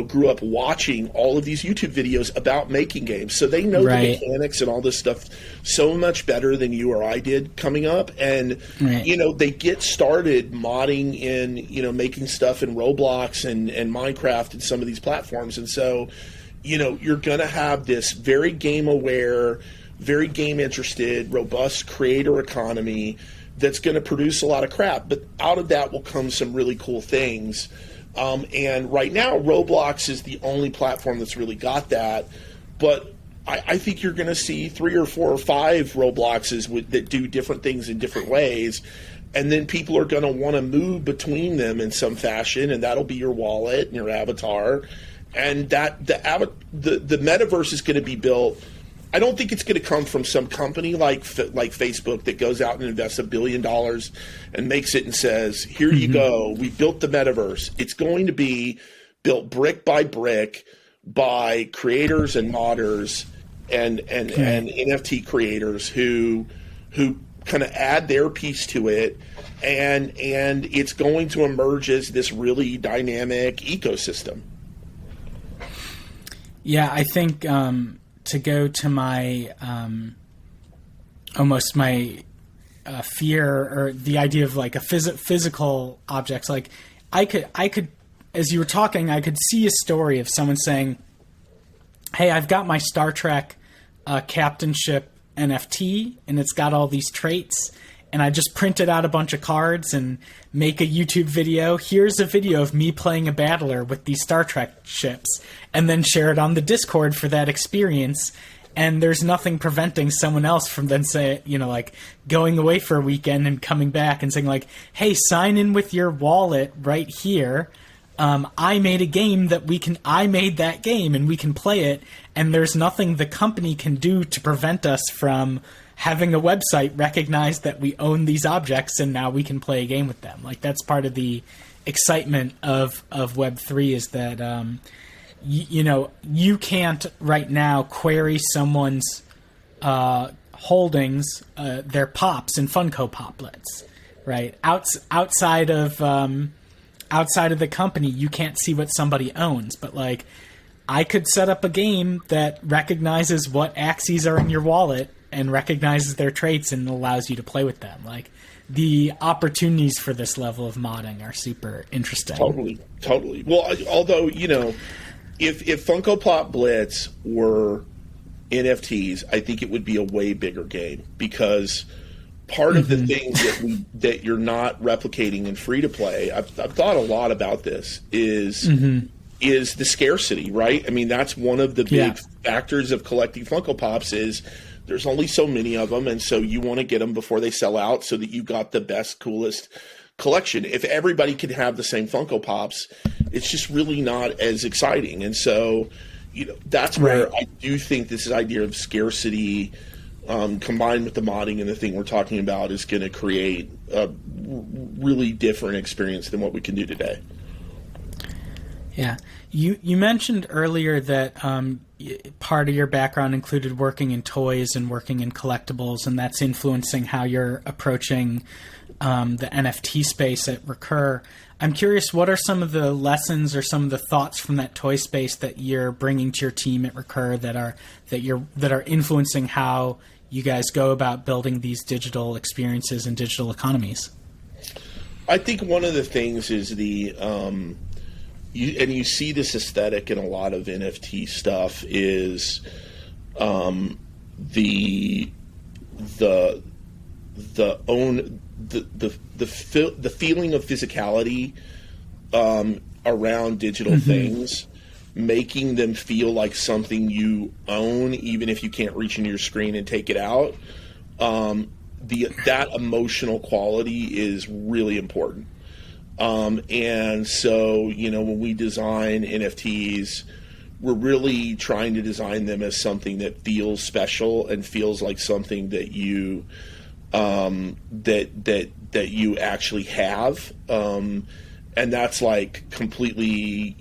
S2: grew up watching all of these YouTube videos about making games. So they know the mechanics and all this stuff so much better than you or I did coming up. And, they get started modding in, making stuff in Roblox and Minecraft and some of these platforms. And so, you're going to have this very game aware, very game interested, robust creator economy that's going to produce a lot of crap. But out of that will come some really cool things. And right now, Roblox is the only platform that's really got that. But I think you're going to see 3 or 4 or 5 Robloxes that do different things in different ways. And then people are going to want to move between them in some fashion, and that'll be your wallet and your avatar. And that the metaverse is going to be built. I don't think it's going to come from some company like Facebook that goes out and invests $1 billion and makes it and says, here you go, we built the metaverse. It's going to be built brick by brick by creators and modders and NFT creators who kind of add their piece to it, and it's going to emerge as this really dynamic ecosystem.
S1: Yeah, I think to go to my almost my fear or the idea of like a physical objects. Like I could, as you were talking, I could see a story of someone saying, "Hey, I've got my Star Trek captainship NFT, and it's got all these traits, and I just printed out a bunch of cards and make a YouTube video. Here's a video of me playing a battler with these Star Trek ships, and then share it on the Discord for that experience. And there's nothing preventing someone else from then going away for a weekend and coming back and saying like, hey, sign in with your wallet right here. I made a game I made that game and we can play it. And there's nothing the company can do to prevent us from having a website recognize that we own these objects and now we can play a game with them. Like, that's part of the excitement of Web3 is that, you can't right now query someone's holdings, their pops in Funko Pop Blitz, right? Outside of the company, you can't see what somebody owns. But like, I could set up a game that recognizes what axes are in your wallet and recognizes their traits and allows you to play with them. Like, the opportunities for this level of modding are super interesting.
S2: Totally. Well, although, if Funko Pop Blitz were NFTs, I think it would be a way bigger game, because part of the things that you're not replicating in free to play, I've thought a lot about this, is the scarcity, right? I mean, that's one of the big factors of collecting Funko Pops is there's only so many of them, and so you want to get them before they sell out so that you've got the best, coolest collection. If everybody could have the same Funko Pops, it's just really not as exciting. And so, that's where I do think this idea of scarcity combined with the modding and the thing we're talking about is going to create a really different experience than what we can do today.
S1: Yeah. You mentioned earlier that part of your background included working in toys and working in collectibles, and that's influencing how you're approaching the NFT space at Recur. I'm curious, what are some of the lessons or some of the thoughts from that toy space that you're bringing to your team at Recur that are influencing how you guys go about building these digital experiences and digital economies?
S2: I think one of the things is you see this aesthetic in a lot of NFT stuff is the feeling of physicality around digital things, making them feel like something you own, even if you can't reach into your screen and take it out. That emotional quality is really important. And so, when we design NFTs, we're really trying to design them as something that feels special and feels like something that you that you actually have. And that's like completely,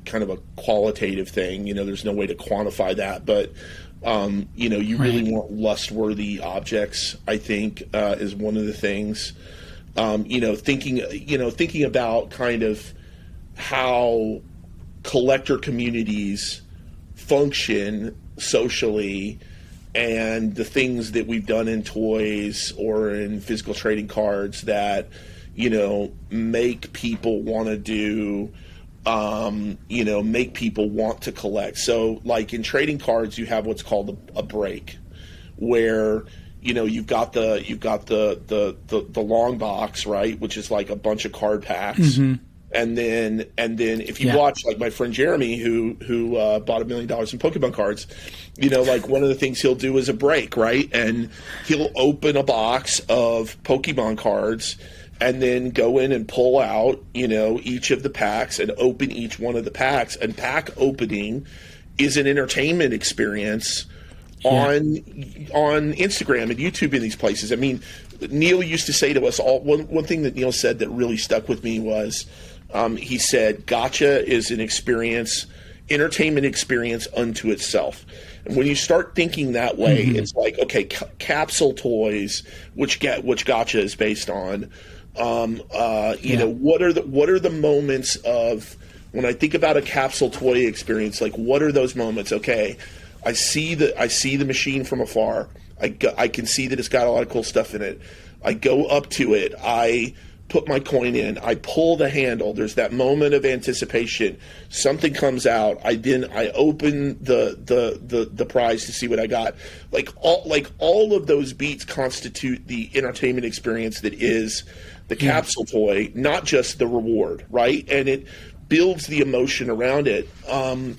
S2: kind of a qualitative thing. There's no way to quantify that, but you really want lust-worthy objects, I think, is one of the things. Thinking about kind of how collector communities function socially, and the things that we've done in toys or in physical trading cards that, make people want to do, make people want to collect. So like in trading cards, you have what's called a break, where you've got the long box, right, which is like a bunch of card packs, and then if you watch like my friend Jeremy who bought $1 million in Pokemon cards, like one of the things he'll do is a break, right, and he'll open a box of Pokemon cards and then go in and pull out each of the packs and open each one of the packs. And pack opening is an entertainment experience on Instagram and YouTube and these places. I mean, Neil used to say to us all, one thing that Neil said that really stuck with me was, he said, gacha is an entertainment experience unto itself. And when you start thinking that way, it's like, okay, capsule toys, which gacha is based on, what are the moments of, when I think about a capsule toy experience, like what are those moments? Okay, I see the machine from afar. I can see that it's got a lot of cool stuff in it. I go up to it. I put my coin in, I pull the handle, there's that moment of anticipation, something comes out, I open the prize to see what I got. Like all of those beats constitute the entertainment experience that is the capsule toy, not just the reward, right? And it builds the emotion around it. The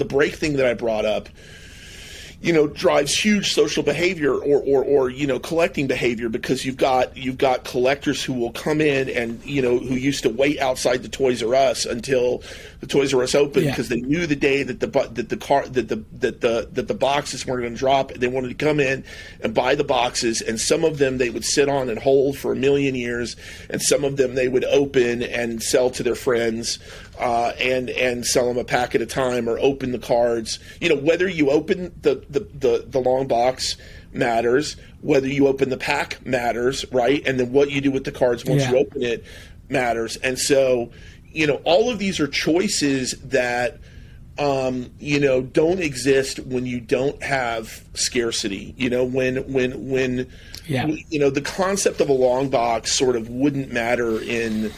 S2: break thing that I brought up, drives huge social behavior or collecting behavior, because you've got collectors who will come in and who used to wait outside the Toys R Us until the Toys R Us opened, because they knew the day that the boxes weren't going to drop, and they wanted to come in and buy the boxes. And some of them they would sit on and hold for a million years, and some of them they would open and sell to their friends, and sell them a pack at a time, or open the cards. Whether you open the long box matters, whether you open the pack matters, right? And then what you do with the cards once you open it matters. And so, all of these are choices that, don't exist when you don't have scarcity. When the concept of a long box sort of wouldn't matter in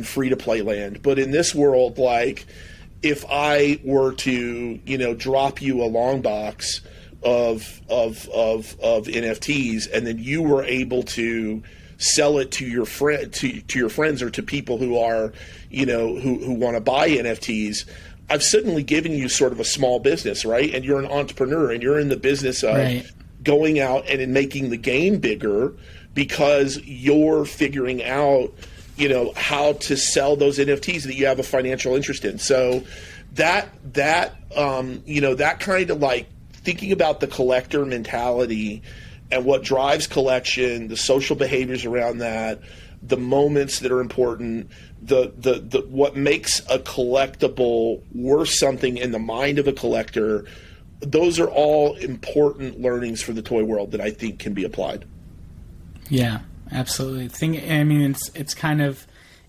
S2: free to play land. But in this world, like, if I were to, drop you a long box of NFTs, and then you were able to sell it to your friends or to people who are, who want to buy NFTs, I've suddenly given you sort of a small business, right? And you're an entrepreneur, and you're in the business of going out and in making the game bigger, because you're figuring out, how to sell those NFTs that you have a financial interest in. So that kind of, like, thinking about the collector mentality and what drives collection, the social behaviors around that, the moments that are important, the what makes a collectible worth something in the mind of a collector, those are all important learnings for the toy world that I think can be applied. Yeah, absolutely. It's kind of,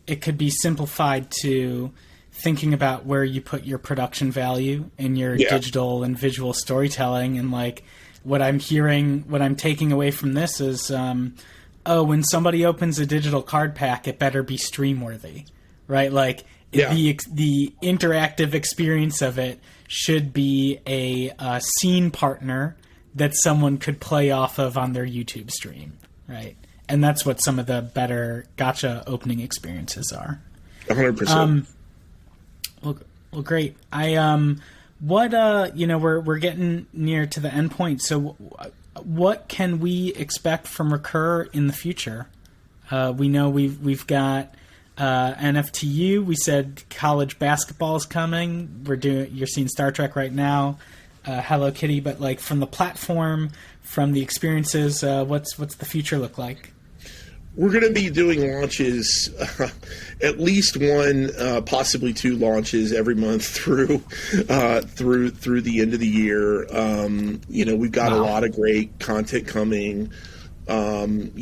S2: it could be simplified to thinking about where you put your production value in your digital and visual storytelling. And, like, what I'm taking away from this is, when somebody opens a digital card pack, it better be stream worthy, right? Like, the interactive experience of it should be a scene partner that someone could play off of on their YouTube stream. Right, and that's what some of the better gacha opening experiences are. 100%. Well, great. We're getting near to the end point. So, what can we expect from Recur in the future? We know we've got NFTU. We said college basketball is coming. You're seeing Star Trek right now. Hello Kitty, but, like, from the platform, from the experiences, what's the future look like? We're going to be doing launches, at least one, possibly two launches every month through the end of the year. We've got a lot of great content coming. We're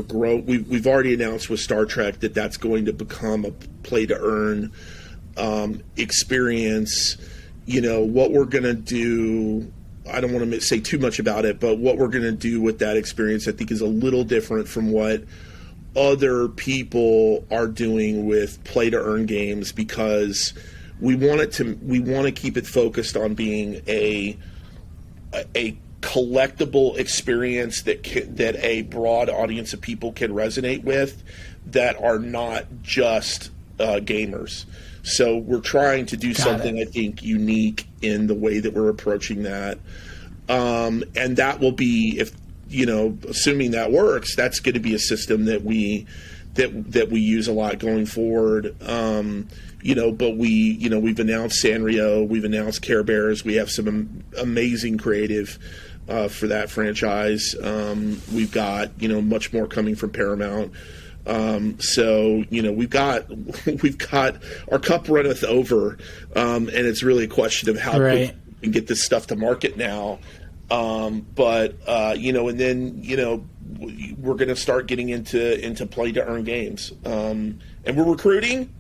S2: growing. We've already announced with Star Trek that's going to become a play to earn experience. What we're going to do, I don't want to say too much about it, but what we're going to do with that experience, I think, is a little different from what other people are doing with play to earn games, because we want to keep it focused on being a collectible experience that a broad audience of people can resonate with, that are not just gamers. So we're trying to do something, I think, unique in the way that we're approaching that. And that will be, assuming that works, that's going to be a system that we use a lot going forward. But we've announced Sanrio, we've announced Care Bears, we have some amazing creative for that franchise. We've got, much more coming from Paramount. We've got our cup runneth over, and it's really a question of how quick we can get this stuff to market now. And then we're going to start getting into play to earn games, and we're recruiting.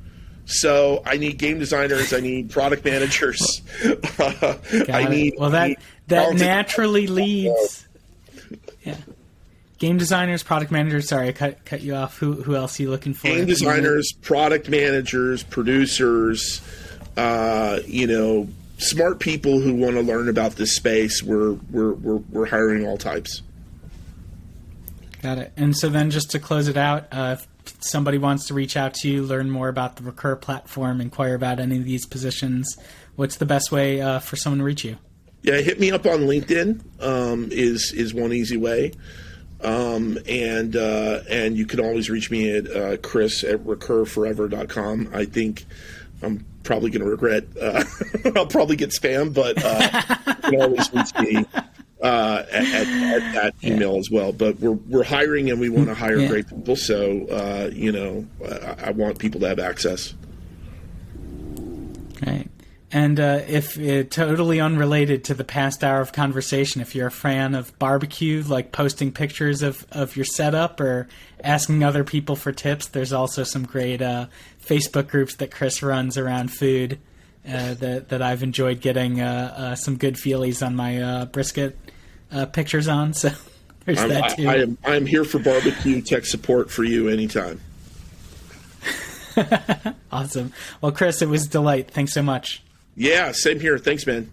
S2: So I need game designers, I need product managers, I need. Well, that naturally leads.
S1: Game designers, product managers. Sorry, I cut you off. Who else are you looking for?
S2: Game designers, product managers, producers. Smart people who want to learn about this space. We're hiring all types.
S1: Got it. And so then, just to close it out, if somebody wants to reach out to you, learn more about the Recur platform, inquire about any of these positions, what's the best way for someone to reach you?
S2: Yeah, hit me up on LinkedIn. Is one easy way. And you can always reach me at chris@recurforever.com. I think I'm probably going to regret. I'll probably get spam, but you can always reach me at that email as well. But we're hiring, and we want to hire great people. So I want people to have access.
S1: Right. And if totally unrelated to the past hour of conversation, if you're a fan of barbecue, like posting pictures of your setup or asking other people for tips, there's also some great Facebook groups that Chris runs around food that I've enjoyed getting some good feelies on my brisket pictures on. So there's that too.
S2: I'm here for barbecue tech support for you anytime.
S1: Awesome. Well, Chris, it was a delight. Thanks so much.
S2: Yeah, same here. Thanks, man.